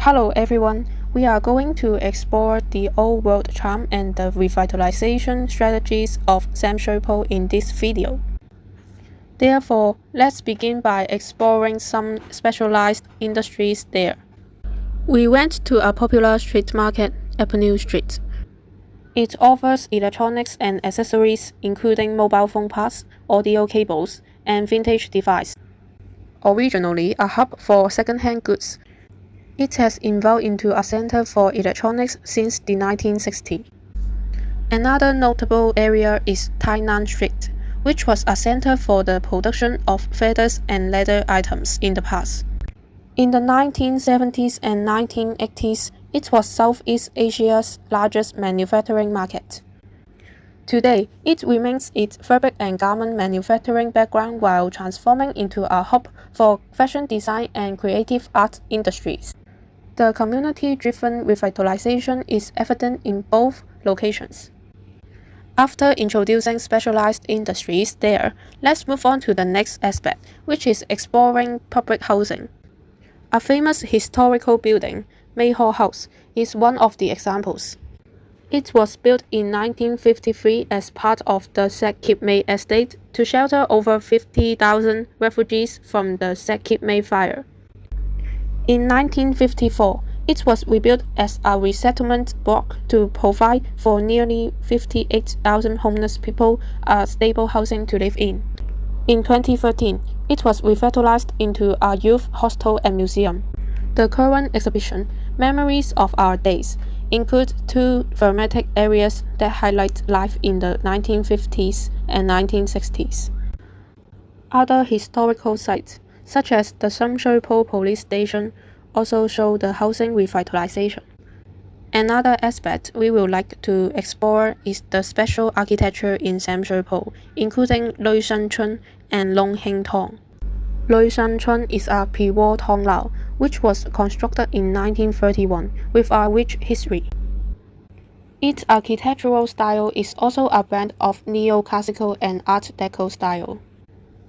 Hello everyone, we are going to explore the old world charm and the revitalization strategies of Sam Shui Po in this video. Therefore, let's begin by exploring some specialized industries there. We went to a popular street market, Avenue Street. It offers electronics and accessories including mobile phone parts, audio cables, and vintage devices. Originally a hub for second-hand goods, it has evolved into a center for electronics since the 1960s. Another notable area is Tainan Street, which was a center for the production of feathers and leather items in the past. In the 1970s and 1980s, it was Southeast Asia's largest manufacturing market. Today, it remains its fabric and garment manufacturing background while transforming into a hub for fashion design and creative art industries. The community-driven revitalization is evident in both locations. After introducing specialized industries there, let's move on to the next aspect, which is exploring public housing. A famous historical building, Mayhall House, is one of the examples. It was built in 1953 as part of the Sek Kip Mei estate to shelter over 50,000 refugees from the Sek Kip Mei fire. In 1954, it was rebuilt as a resettlement block to provide for nearly 58,000 homeless people a stable housing to live in. In 2013, it was revitalized into a youth hostel and museum. The current exhibition, Memories of Our Days, includes two thematic areas that highlight life in the 1950s and 1960s. Other historical sites, such as the Sam Shui Po police station, also show the housing revitalization. Another aspect we would like to explore is the special architecture in Sam Shui Po, including Loi Shan Chun and Long Heng Tong. Loi Shan Chun is a pre-war tonglao, which was constructed in 1931 with a rich history. Its architectural style is also a blend of neoclassical and Art Deco style.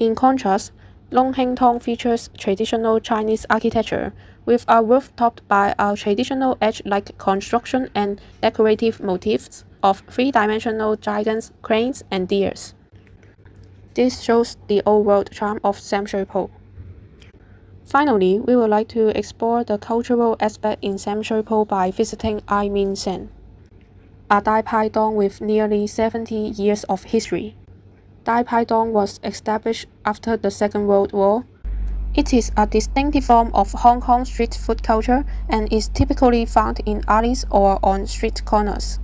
In contrast, Long Heng Tong features traditional Chinese architecture, with a roof topped by a traditional edge-like construction and decorative motifs of three-dimensional gigants, cranes, and deers. This shows the old-world charm of Sam Shui Po. Finally, we would like to explore the cultural aspect in Sam Shui Po by visiting Ai Min Sen, a Dai Pai Dong with nearly 70 years of history. Dai Pai Dong was established after the Second World War. It is a distinctive form of Hong Kong street food culture and is typically found in alleys or on street corners.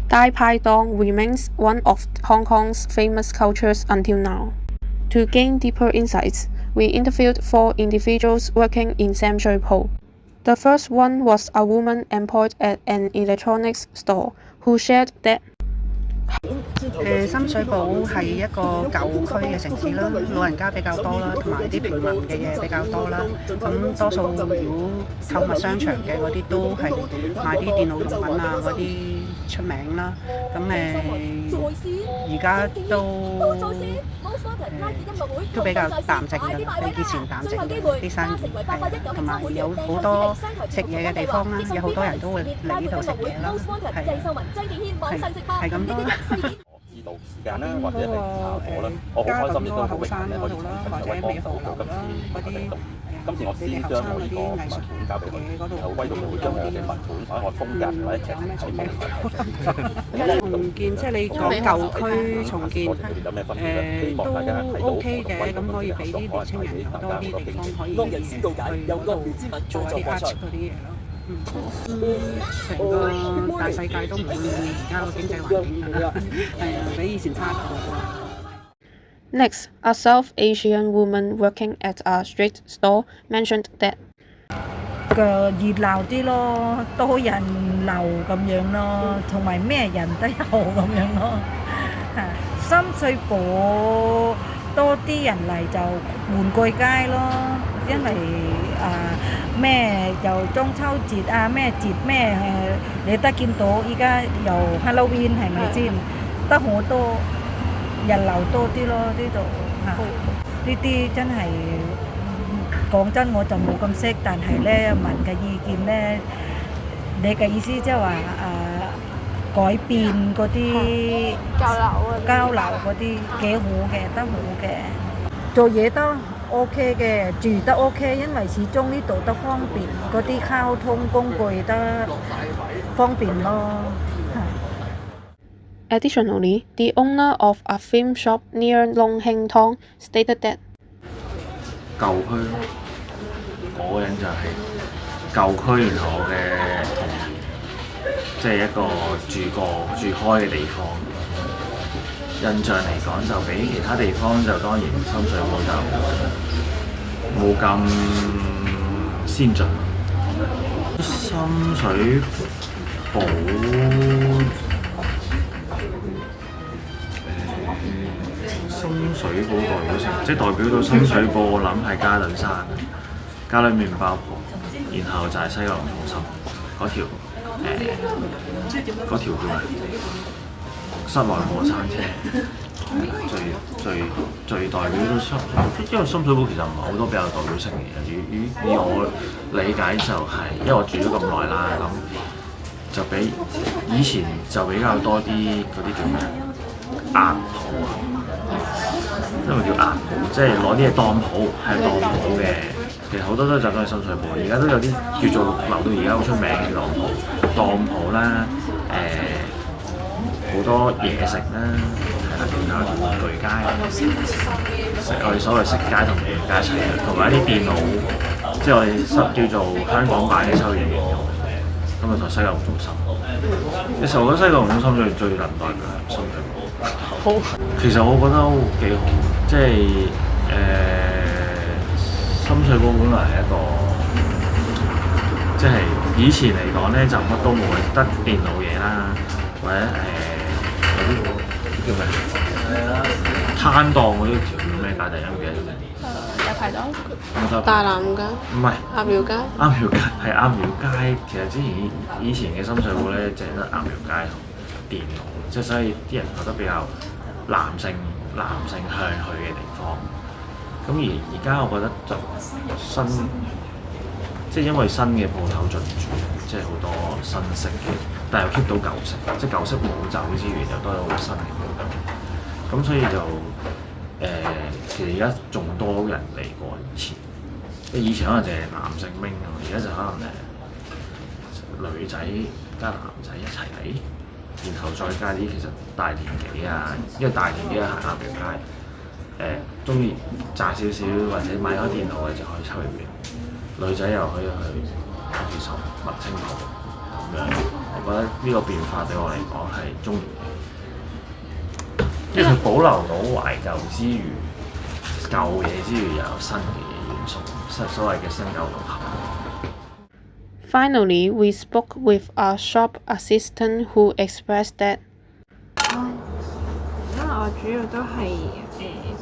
Dai Pai Dong remains one of Hong Kong's famous cultures until now. To gain deeper insights, we interviewed 4 individuals working in Sam Shui Po. The first one was a woman employed at an electronics store who shared that深水埗係一個舊區嘅城市啦，老人家比較多啦，同埋啲平民嘅嘢比較多啦。咁多數如果購物商場嘅嗰啲都係賣啲電腦用品啊嗰啲出名啦。咁而家都比較淡靜㗎啦，比以前淡靜啲生意係，同埋有好多食嘢嘅地方啦，有好多人都會嚟呢度食嘢啦，係咁多啦。知道時間啦，或者係下課啦，我好開心亦都好榮幸咧，可以從陳偉邦到今次活動。今次我先將我呢個文本交俾佢，然後威到佢會將我嘅文本或者我風格或者劇情睇埋。重建即係你講舊區重建，都 OK 嘅，咁可以俾啲年青人有多啲地方可以去嗰度做啲 art 嗰啲嘢咯。成個大世界都唔會而家個經濟環境㗎啦，係啊，比以前差好多。Next, a South Asian woman working at a street store mentioned that 熱鬧啲咯，多人流咁樣咯，同埋咩人都有咁樣咯。深水埗多啲人嚟就玩具街咯，因為咩又中秋節啊，咩節咩你得見到依家又 Halloween 係咪先？得好多人流多啲咯，呢度呢啲真係講真我就冇咁識，但係咧問嘅意見咧，你嘅意思即係話改變嗰啲交流嗰啲幾好嘅，得好嘅，做嘢得 OK 嘅，住得 OK，因為始終呢度得方便，嗰啲交通工具得方便咯。Additionally, the owner of a film shop near Long Heng Tong stated that 舊區嗰個人就係舊區，然後我嘅同即係一個住開嘅地方。印象嚟講就比其他地方就當然深水埗就冇咁先進。深水埗代表性，即係代表到深水埗，我諗係嘉頓山、嘉頓麵包鋪，然後就係西九龍中心嗰條叫咩？室內過山車，最代表到因為深水埗其實唔係好多比較代表性嘅嘢。以我理解就係、因為我住咗咁耐啦，咁就比以前就比較多啲嗰啲叫咩硬鋪啊。因為叫硬鋪，即係攞啲嘢當鋪，係當鋪嘅。其實好多都集中喺深水埗，而家都有啲叫做留到而家好出名嘅當鋪啦，好多嘢食啦，係啦，仲有玩具街，我哋所謂食街同玩具街一齊嘅，同埋一啲電腦，即係我哋叫做香港版嘅秋葉原咁啊，同西九龍中心。其實我覺得西九龍中心最能代表係深水埗。其實我覺得幾好，即係深水埗本來係一個，即係以前嚟講咧就乜都冇，得電腦嘢啦，或者有啲叫咩攤檔嗰啲條叫咩街？突然間唔記得咗。大排檔、大南街唔係鴨寮街。鴨寮街係鴨寮街，其實之前以前嘅深水埗咧，淨係得鴨寮街同電腦，即係所以啲人覺得比較男性向去嘅地方。咁而家我覺得就即係因為新嘅鋪頭進駐，即係好多新式嘅，但係又 keep 到舊式，即係舊式冇走之餘，又多咗好多新嘅鋪頭。咁所以就其實而家仲多人嚟過以前，即係以前可能淨係男性兵咁，而家就可能女仔加男仔一齊嚟，然後再加啲其實大年紀啊，因為大年紀行鴨寮街。中意賺少少或者買開電腦嘅就可以出去邊，女仔又可以去開廁所、文青鋪咁樣。我覺得呢個變化對我嚟講係中意嘅，因為佢保留到懷舊之餘、舊嘢之餘又有新嘅嘢元素，所謂嘅新舊融合。Finally, we spoke with a shop assistant who expressed that 因為我主要都係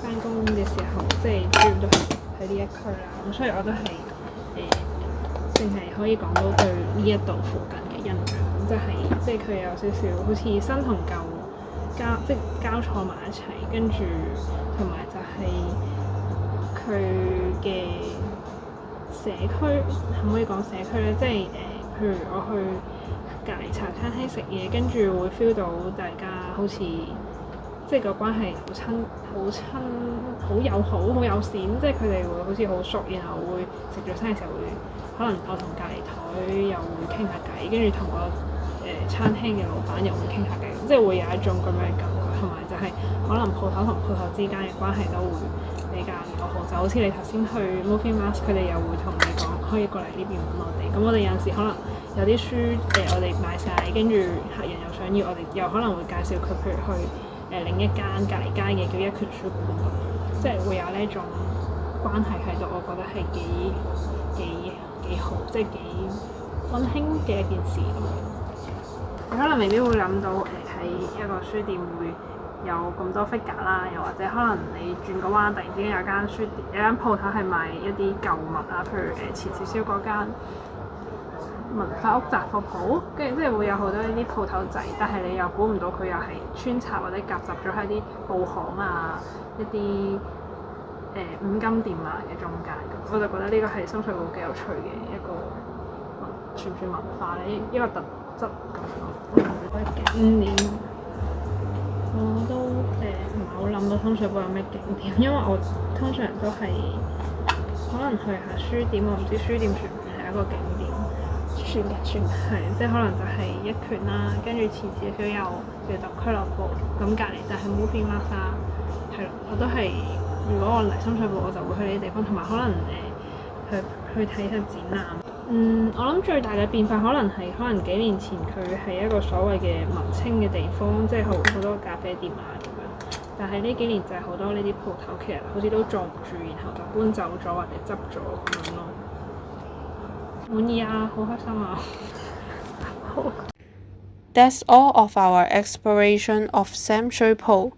返工嘅時候，即係主要都係喺呢一區啦，咁所以我都係淨係可以講到對呢一度附近嘅印象，即係佢有少少好似新同舊交錯埋一齊，跟住同埋就係佢嘅社區，可唔可以講社區咧？即係譬如我去隔離茶餐廳食嘢，跟住會 feel 到大家好似即係個關係好友好、好友善，即係佢哋會好似好熟，然後會食早餐嘅時候會可能我同隔離台又會傾下偈，跟住同個餐廳嘅老闆又會傾下偈，即係會有一種咁樣嘅感覺，同埋就係可能鋪頭同鋪頭之間嘅關係都會比較友好，就好似你頭先去 Movie Mask，佢哋又會同你講可以過嚟呢邊揾我哋，咁我哋有陣時可能有啲書我哋買晒，跟住客人又想要，我哋又可能會介紹佢，譬如去另一間隔離街嘅叫一拳書館咁樣，即係會有呢一種關係喺度，我覺得係幾好，即係幾溫馨嘅一件事咁樣。你可能未必會諗到喺一個書店會有咁多 figure 啦，又或者可能你轉個彎，突然之間有間鋪頭係賣一啲舊物啊，譬如前少少嗰間文化屋雜貨鋪，跟住即係會有好多呢啲鋪頭仔，但係你又估唔到佢又係穿插或者夾雜咗喺啲布行啊、一啲五金店賣嘅中間咁，我就覺得呢個係深水埗幾有趣嘅一個算唔算文化咧？一個特質咁樣咯。景點我都唔係好諗到深水埗有咩景點，因為我通常都係可能去下書店，我唔知書店算唔算係一個景點。算嘅，係即係可能就係一拳啦，跟住前少少有叫做俱樂部，咁隔離就係 Movie Mart 啦，係咯，我都係如果我嚟深水埗，我就會去呢啲地方，同埋可能去睇下展覽。我諗最大嘅變化可能幾年前佢係一個所謂嘅文青嘅地方，即係好多咖啡店啊咁樣，但係呢幾年就係好多呢啲鋪頭其實好似都坐唔住，然後就搬走咗或者執咗咁樣咯。滿意啊，好開心啊！That's all of our exploration of Sam Shui Po.